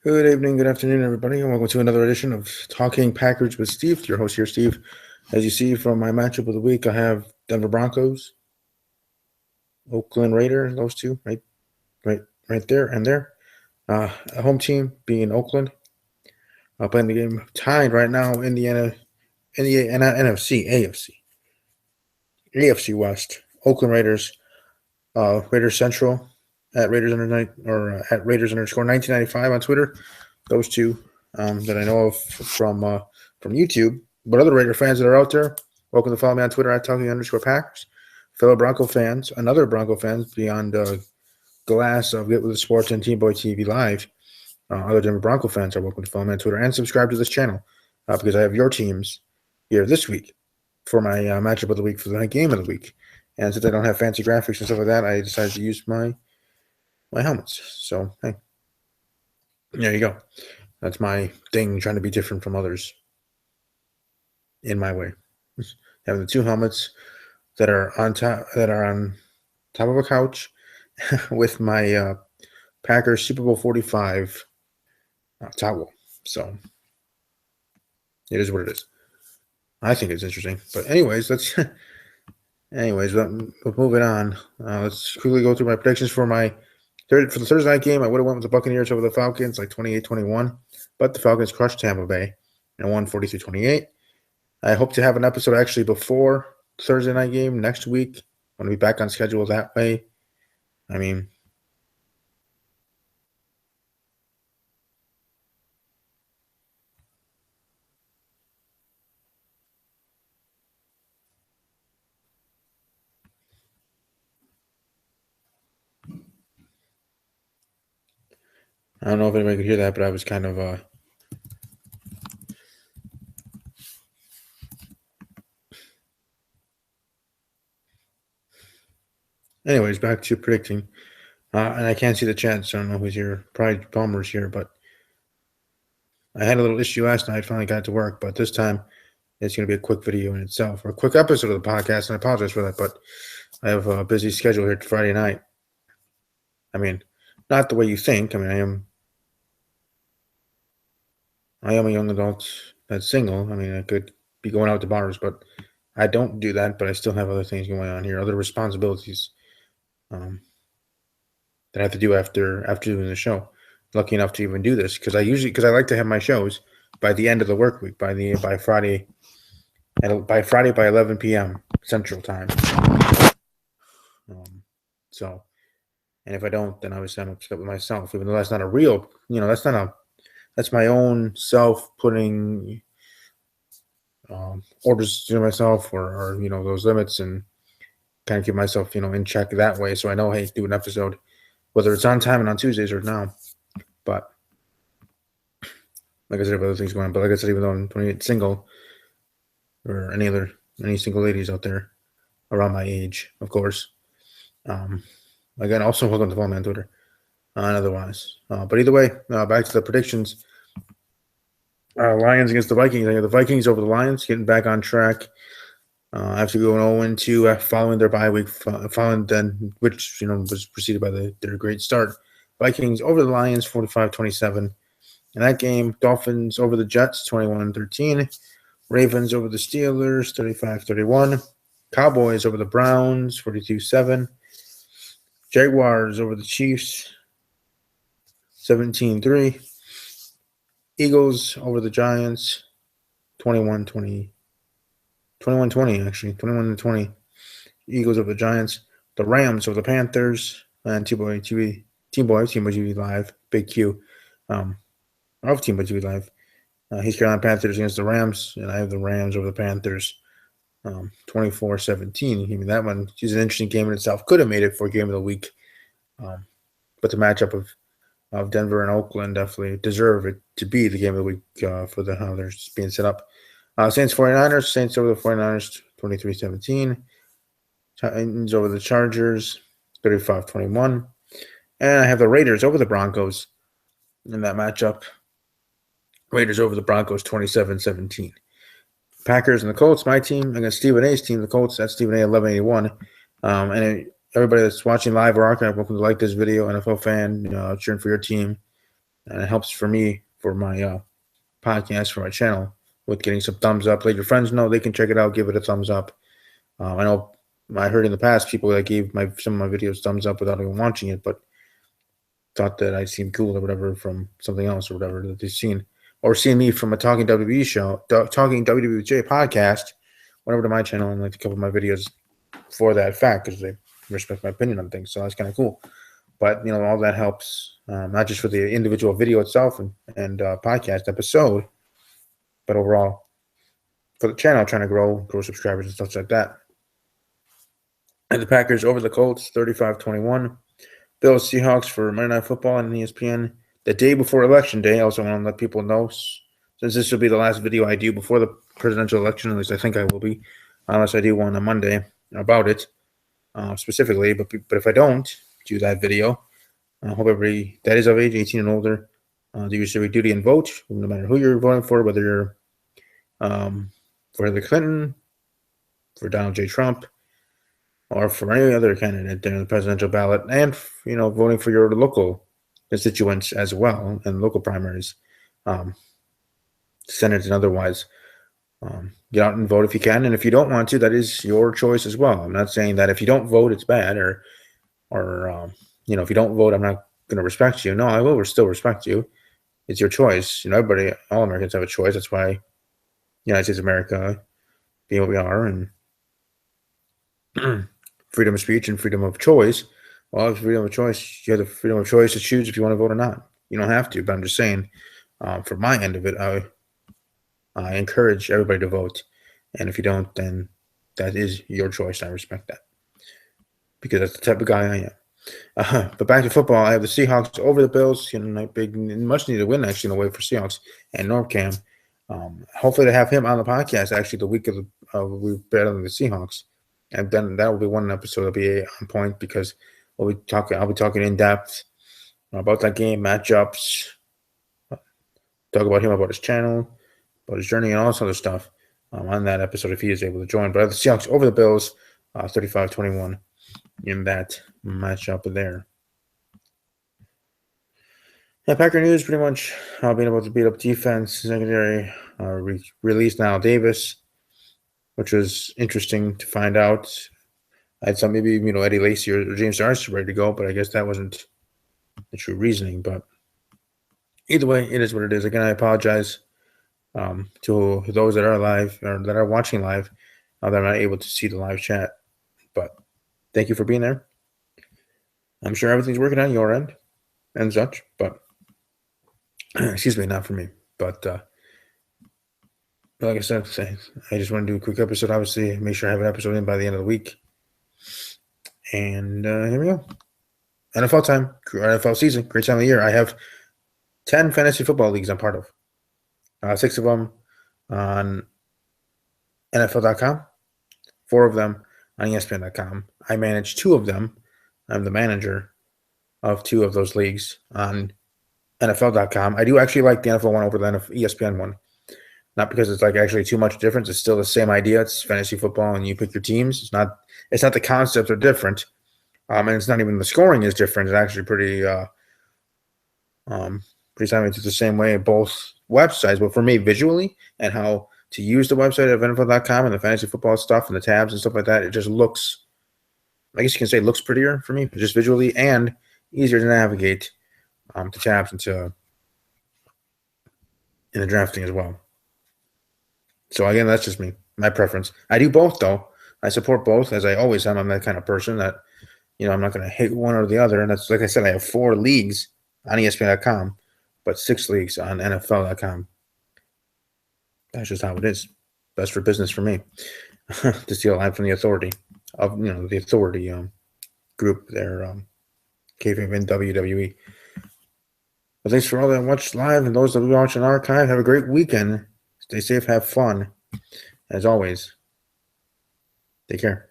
Good evening, good afternoon, everybody, and welcome to another edition of Talking Packers with Steve. Your host here, Steve. As you see from my matchup of the week, I have Denver Broncos, Oakland Raiders, those two, right there and there. A home team being Oakland, playing the game tied right now in the NFC, AFC West. Oakland Raiders, Raiders Central at Raiders under night or at Raiders underscore 1995 on Twitter. Those two that I know of from YouTube. But other Raider fans that are out there, welcome to follow me on Twitter at talking underscore Packers. Fellow Bronco fans, another Bronco fans beyond Glass of Get With The Sports and Team Boy TV Live. Other Denver Bronco fans are welcome to follow me on Twitter and subscribe to this channel because I have your teams here this week for my matchup of the week for the game of the week. And since I don't have fancy graphics and stuff like that, I decided to use my helmets. So, hey, there you go. That's my thing, trying to be different from others in my way. Having the two helmets that are on top of a couch with my Packers Super Bowl 45 towel. So it is what it is. I think it's interesting. But anyways, moving on. Let's quickly go through my predictions for the Thursday night game. I would have went with the Buccaneers over the Falcons, like 28-21, but the Falcons crushed Tampa Bay and won 43-28. I hope to have an episode actually before Thursday night game next week. I'm going to be back on schedule that way. I mean, I don't know if anybody could hear that, but I was kind of anyways, back to predicting. And I can't see the chat, so I don't know who's here. Probably Palmer's here, but I had a little issue last night. Finally got to work, but this time it's going to be a quick video in itself, or a quick episode of the podcast, and I apologize for that, but I have a busy schedule here Friday night. I mean, not the way you think. I mean, I am a young adult that's single. I mean, I could be going out to bars, but I don't do that. But I still have other things going on here, other responsibilities that I have to do after doing the show. Lucky enough to even do this because I like to have my shows by the end of the work week, by Friday by 11 p.m. Central Time. So, and if I don't, then obviously I'm upset with myself, even though that's not a real, that's my own self putting orders to myself or those limits and kind of keep myself, in check that way. So I know, hey, do an episode, whether it's on time and on Tuesdays or now. But like I said, I have other things going on. But like I said, even though I'm 28 single or any single ladies out there around my age, of course. Again, also welcome to follow me on Twitter and otherwise. But either way, back to the predictions. Lions against the Vikings. I got the Vikings over the Lions, getting back on track after going 0-2 following their bye week, which was preceded by their great start. Vikings over the Lions, 45-27. In that game, Dolphins over the Jets, 21-13. Ravens over the Steelers, 35-31. Cowboys over the Browns, 42-7. Jaguars over the Chiefs, 17-3. Eagles over the Giants, 21-20, actually, 21-20. Eagles over the Giants. The Rams over the Panthers, and Team Boy TV Live, Big Q, of Team Boy TV Live. He's Carolina Panthers against the Rams, and I have the Rams over the Panthers, 24-17. I mean, that one is an interesting game in itself. Could have made it for game of the week, but the matchup of Denver and Oakland definitely deserve it to be the game of the week for how they're being set up. Saints 49ers. Saints over the 49ers, 23-17. Titans over the Chargers, 35-21. And I have the Raiders over the Broncos in that matchup. Raiders over the Broncos, 27-17. Packers and the Colts, my team, against Stephen A's team, the Colts. That's Stephen A, 1181. Everybody that's watching live or archive, welcome to like this video. NFL fan, cheering for your team. and it helps for me for my podcast, for my channel, with getting some thumbs up. Let your friends know they can check it out. Give it a thumbs up. I know I heard in the past people that gave some of my videos thumbs up without even watching it, but thought that I seemed cool or whatever from something else or whatever that they've seen, or seen me from a Talking WWE show, Talking WWE J podcast, went over to my channel and liked a couple of my videos for that fact because they respect my opinion on things. So that's kind of cool. But all that helps, not just for the individual video itself and podcast episode, but overall for the channel, trying to grow subscribers and stuff like that. And the Packers over the Colts, 35-21. Bills Seahawks for Monday Night Football on ESPN the day before Election Day. I also want to let people know, since this will be the last video I do before the presidential election, at least I think I will be, unless I do one on Monday about it specifically. But if I don't do that video, I hope everybody that is of age, 18 and older, do your civic duty and vote, no matter who you're voting for, whether you're for Hillary Clinton, for Donald J. Trump, or for any other candidate during the presidential ballot, and voting for your local constituents as well and local primaries, Senate and otherwise. Get out and vote if you can, and if you don't want to, that is your choice as well. I'm not saying that if you don't vote, it's bad, or if you don't vote, I'm not going to respect you. No, I will still respect you. It's your choice. Everybody, all Americans have a choice. That's why United States of America being what we are, and freedom of speech and freedom of choice. Well, if freedom of choice, you have the freedom of choice to choose if you want to vote or not. You don't have to, but I'm just saying, for my end of it, I encourage everybody to vote. And if you don't, then that is your choice. I respect that because that's the type of guy I am. But back to football, I have the Seahawks over the Bills. Big, much needed win actually in the way for Seahawks and Northcam. Hopefully to have him on the podcast actually the week of we better than the Seahawks, and then that will be one episode that'll be on point because I'll be talking in depth about that game, matchups, talk about him, about his channel, about his journey, and all this other stuff on that episode if he is able to join. But I have the Seahawks over the Bills, 35-21 in that matchup there. Yeah, Packer news pretty much being able to beat up defense, secondary, released Niall Davis, which was interesting to find out. I thought maybe Eddie Lacy or James Darcy ready to go, but I guess that wasn't the true reasoning. But either way, it is what it is. Again, I apologize to those that are live or that are watching live that are not able to see the live chat. But thank you for being there. I'm sure everything's working on your end and such, but excuse me, not for me. But like I said, I just want to do a quick episode. Obviously, make sure I have an episode in by the end of the week. And here we go. NFL time, NFL season, great time of the year. I have 10 fantasy football leagues I'm part of. 6 of them on NFL.com, 4 of them on ESPN.com. I manage 2 of them. I'm the manager of 2 of those leagues on NFL.com. I do actually like the NFL one over the ESPN one. Not because it's actually too much difference. It's still the same idea. It's fantasy football, and you pick your teams. It's not the concepts are different, and it's not even the scoring is different. It's actually pretty similar to the same way in both websites. But for me, visually and how to use the website of NFL.com and the fantasy football stuff and the tabs and stuff like that, it just looks, I guess you can say, it looks prettier for me, just visually and easier to navigate to tabs and to in the drafting as well. So again, that's just me, my preference. I do both though. I support both, as I always am. I'm that kind of person that, I'm not going to hate one or the other. And that's, like I said, I have 4 leagues on ESPN.com, but 6 leagues on NFL.com. That's just how it is. Best for business for me. To steal a line from the authority of, the authority group there, KFAN and WWE. But thanks for all that watch live and those that will watch on archive. Have a great weekend. Stay safe, have fun. As always, take care.